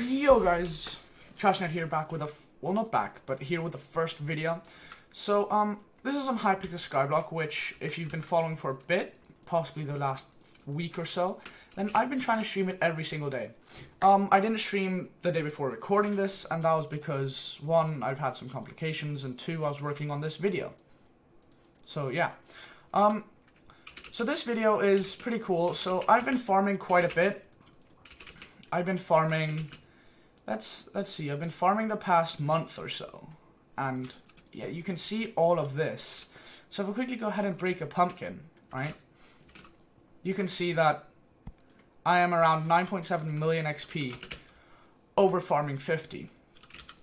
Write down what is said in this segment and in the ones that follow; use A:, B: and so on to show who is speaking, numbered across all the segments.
A: Yo guys, Trashnet here, back with well, not back, but here with the first video. So this is on Hypixel Skyblock, which if you've been following for a bit, possibly the last week or so, then I've been trying to stream it every single day. I didn't stream the day before recording this, and that was because one, I've had some complications, and two, I was working on this video. So yeah. So this video is pretty cool. So I've been farming quite a bit. I've been farming, let's see, I've been farming the past month or so, and yeah, you can see all of this. So if I quickly go ahead and break a pumpkin, right, you can see that I am around 9.7 million XP over farming 50.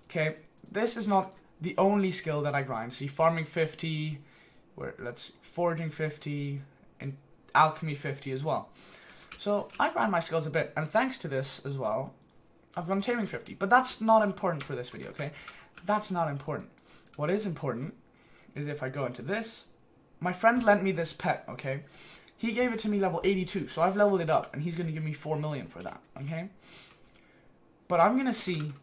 A: Okay, this is not the only skill that I grind. See, farming 50, let's see, foraging 50, and alchemy 50 as well. So I grind my skills a bit, and thanks to this as well, I've gone taming 50. But that's not important for this video, okay? That's not important. What is important is if I go into this, my friend lent me this pet, okay? He gave it to me level 82, so I've leveled it up, and he's going to give me 4 million for that, okay? But I'm going to see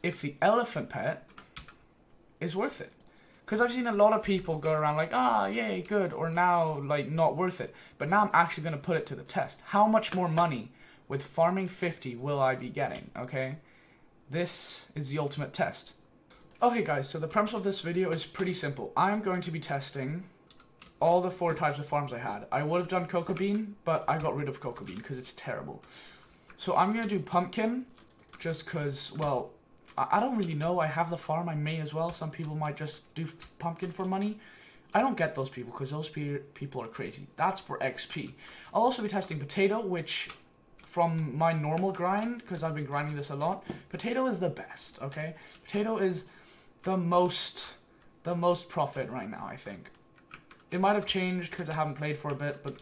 A: if the elephant pet is worth it. Because I've seen a lot of people go around like, ah, yay, good, or now, like, not worth it. But now I'm actually going to put it to the test. How much more money with farming 50 will I be getting, okay? This is the ultimate test. Okay, guys, so the premise of this video is pretty simple. I'm going to be testing all the 4 types of farms I had. I would have done cocoa bean, but I got rid of cocoa bean because it's terrible. So I'm going to do pumpkin, just because, well, I don't really know. I have the farm. I may as well. Some people might just do pumpkin for money. I don't get those people because those people are crazy. That's for XP. I'll also be testing potato, which from my normal grind, because I've been grinding this a lot, potato is the best, okay? Potato is the most profit right now, I think. It might have changed because I haven't played for a bit, but,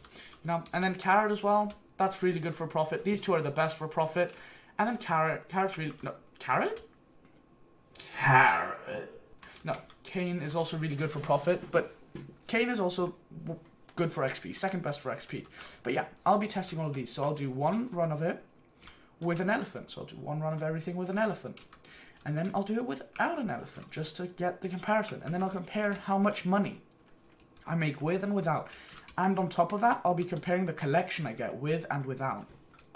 A: you know, and then carrot as well. That's really good for profit. These two are the best for profit. And then carrot's really, no, carrot? Carrot. No, cane is also really good for profit, but cane is also good for XP, second best for XP. But yeah, I'll be testing all of these. So I'll do one run of it with an elephant. So I'll do one run of everything with an elephant. And then I'll do it without an elephant, just to get the comparison. And then I'll compare how much money I make with and without. And on top of that, I'll be comparing the collection I get with and without.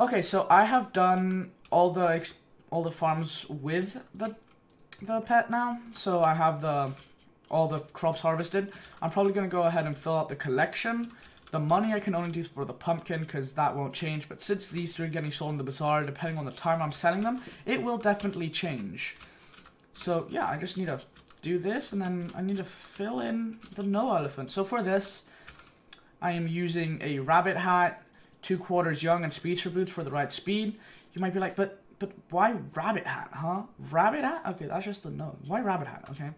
A: Okay, so I have done all the farms with the pet now, so I have all the crops harvested. I'm probably going to go ahead and fill out the collection. The money I can only do for the pumpkin because that won't change, but since these 3 are getting sold in the bazaar, depending on the time I'm selling them, it will definitely change. So yeah, I just need to do this, and then I need to fill in the no elephant. So for this, I am using a rabbit hat, 2/4 young, and speedster boots for the right speed. You might be like, but why rabbit hat, huh? Rabbit hat? Okay, that's just a no. Why rabbit hat? Okay,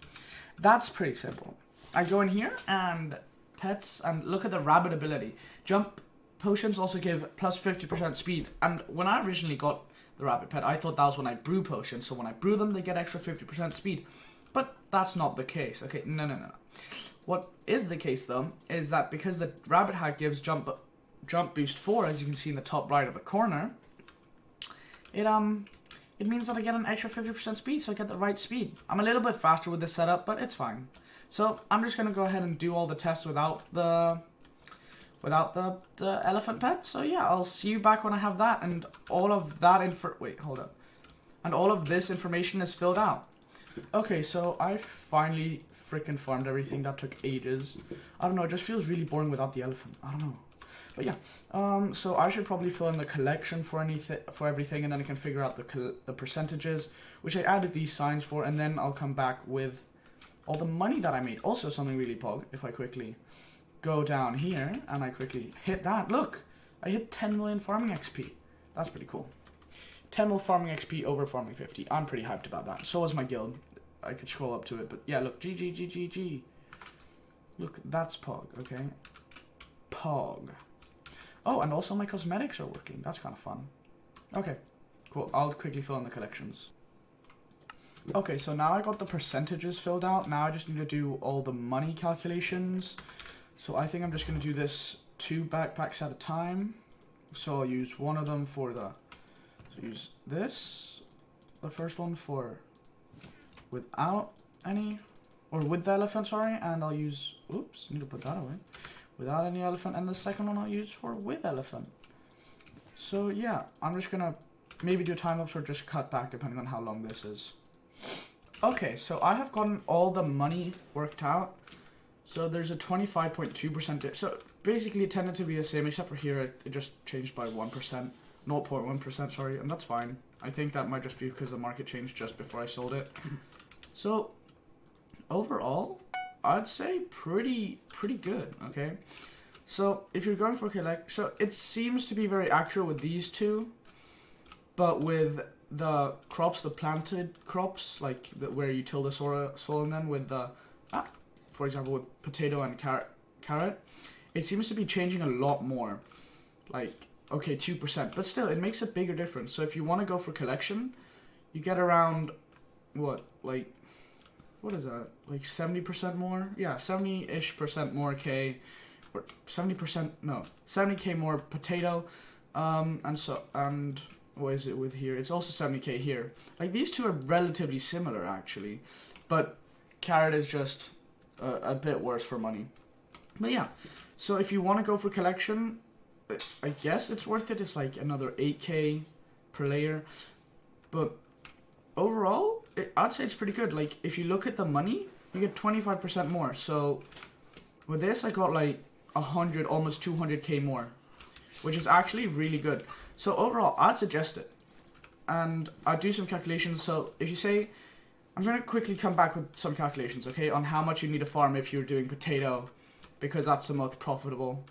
A: that's pretty simple. I go in here and pets and look at the rabbit ability. Jump potions also give plus 50% speed. And when I originally got the rabbit pet, I thought that was when I brew potions. So when I brew them, they get extra 50% speed. But that's not the case. Okay, no. What is the case though is that because the rabbit hat gives jump boost 4, as you can see in the top right of the corner, it means that I get an extra 50% speed, so I get the right speed. I'm a little bit faster with this setup, but it's fine. So I'm just gonna go ahead and do all the tests without the elephant pet. So yeah, I'll see you back when I have that, and all of that and all of this information is filled out. Okay, so I finally freaking farmed everything. That took ages. I don't know, it just feels really boring without the elephant. I don't know. But yeah, so I should probably fill in the collection for everything, and then I can figure out the percentages, which I added these signs for, and then I'll come back with all the money that I made. Also, something really pog, if I quickly go down here and I quickly hit that, look, I hit 10 million farming XP. That's pretty cool. 10 million farming XP over farming 50. I'm pretty hyped about that. So is my guild. I could scroll up to it, but yeah, look, GG. Look, that's pog, okay? Pog. Oh, and also my cosmetics are working. That's kind of fun. Okay, cool. I'll quickly fill in the collections. Okay, so now I got the percentages filled out. Now I just need to do all the money calculations. So I think I'm just going to do this 2 backpacks at a time. So I'll use one of them for the So use this, the first one for without any, or with the elephant, sorry, and I'll use, oops, need to put that away, without any elephant, and the second one I'll use for with elephant. So yeah, I'm just gonna maybe do a time lapse or just cut back depending on how long this is. Okay, so I have gotten all the money worked out. So there's a 25.2%, so basically it tended to be the same, except for here it just changed by 1%, 0.1%, sorry, and that's fine. I think that might just be because the market changed just before I sold it. So overall, I'd say pretty good, okay? So if you're going for collect, so it seems to be very accurate with these two, but with the crops, the planted crops, like where you till the soil and then with the, for example, with potato and carrot, it seems to be changing a lot more. Like, okay, 2%, but still, it makes a bigger difference. So if you want to go for collection, you get around, what is that? Like 70% more? Yeah, 70-ish% more K, or 70%, no, 70K more potato, and what is it with here? It's also 70K here. Like, these two are relatively similar, actually, but carrot is just a bit worse for money. But yeah, so if you want to go for collection, I guess it's worth it. It's like another 8K per layer, but overall, I'd say it's pretty good. Like, if you look at the money, you get 25% more. So with this, I got like 100, almost 200K more, which is actually really good. So overall, I'd suggest it. And I'd do some calculations. So if you say, I'm going to quickly come back with some calculations, okay, on how much you need to farm if you're doing potato, because that's the most profitable.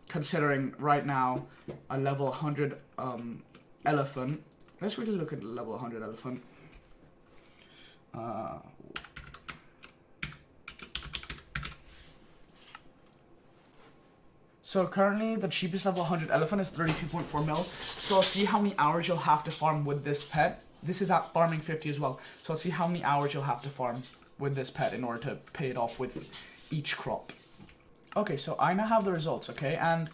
A: Considering right now a level 100 elephant. Let's really look at the level 100 elephant. So currently the cheapest level 100 elephant is 32.4 mil. So I'll see how many hours you'll have to farm with this pet. This is at farming 50 as well. So I'll see how many hours you'll have to farm with this pet in order to pay it off with each crop. Okay, so I now have the results, okay? And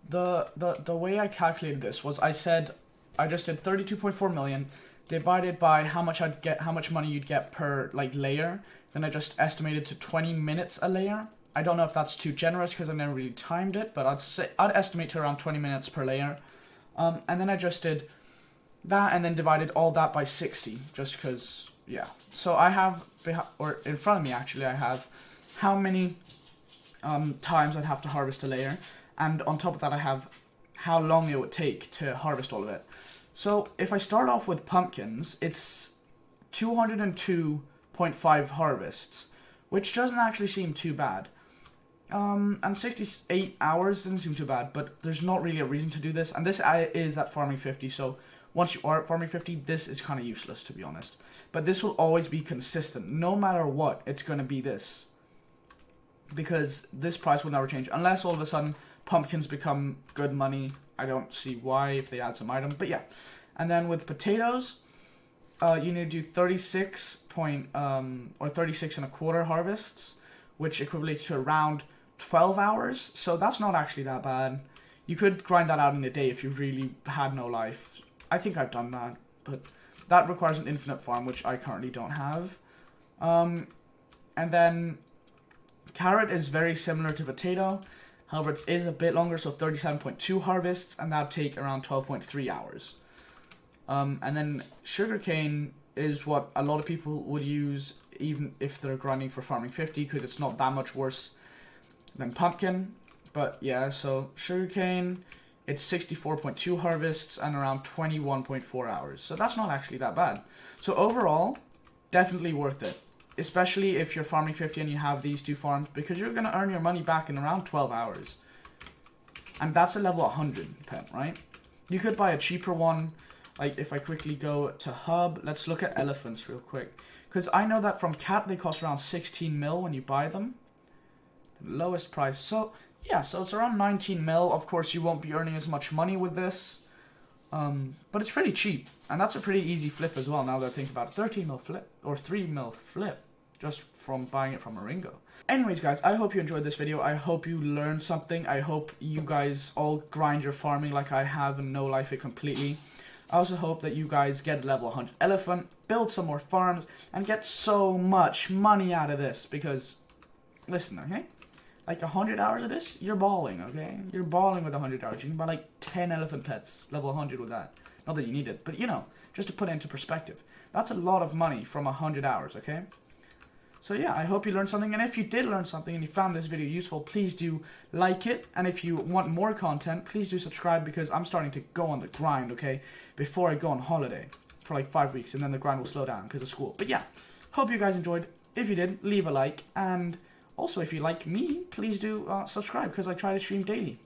A: the way I calculated this was I just did 32.4 million divided by how much money you'd get per like layer. Then I just estimated to 20 minutes a layer. I don't know if that's too generous because I never really timed it, but I'd estimate to around 20 minutes per layer. And then I just did that and then divided all that by 60, just because, yeah. So I have, or in front of me actually, I have how many times I'd have to harvest a layer, and on top of that I have how long it would take to harvest all of it. So if I start off with pumpkins, it's 202.5 harvests, which doesn't actually seem too bad. And 68 hours doesn't seem too bad, but there's not really a reason to do this, and this is at farming 50, so once you are at farming 50, this is kind of useless, to be honest. But this will always be consistent. No matter what, it's going to be this. Because this price will never change. Unless all of a sudden pumpkins become good money. I don't see why if they add some item. But yeah. And then with potatoes, you need to do 36 and a quarter harvests, which equates to around 12 hours. So that's not actually that bad. You could grind that out in a day if you really had no life. I think I've done that, but that requires an infinite farm, which I currently don't have. And then carrot is very similar to potato. However, it is a bit longer, so 37.2 harvests, and that'd take around 12.3 hours. And then sugarcane is what a lot of people would use, even if they're grinding for farming 50, because it's not that much worse than pumpkin. But yeah, so sugarcane, it's 64.2 harvests and around 21.4 hours. So that's not actually that bad. So overall, definitely worth it. Especially if you're farming 50 and you have these two farms, because you're going to earn your money back in around 12 hours. And that's a level 100 pet, right? You could buy a cheaper one. Like if I quickly go to hub, let's look at elephants real quick. Because I know that from cat they cost around 16 mil when you buy them. The lowest price. So yeah, so it's around 19 mil. Of course you won't be earning as much money with this. But it's pretty cheap. And that's a pretty easy flip as well now that I think about it. 13 mil flip or 3 mil flip. Just from buying it from a Ringo. Anyways guys, I hope you enjoyed this video. I hope you learned something. I hope you guys all grind your farming like I have and no life it completely. I also hope that you guys get level 100 elephant, build some more farms, and get so much money out of this. Because, listen, okay? Like 100 hours of this, you're balling, okay? You're balling with 100 hours. You can buy like 10 elephant pets, level 100 with that. Not that you need it, but you know, just to put it into perspective. That's a lot of money from 100 hours, okay? So yeah, I hope you learned something, and if you did learn something and you found this video useful, please do like it, and if you want more content, please do subscribe, because I'm starting to go on the grind, okay, before I go on holiday for like 5 weeks, and then the grind will slow down because of school. But yeah, hope you guys enjoyed. If you did, leave a like, and also if you like me, please do subscribe, because I try to stream daily.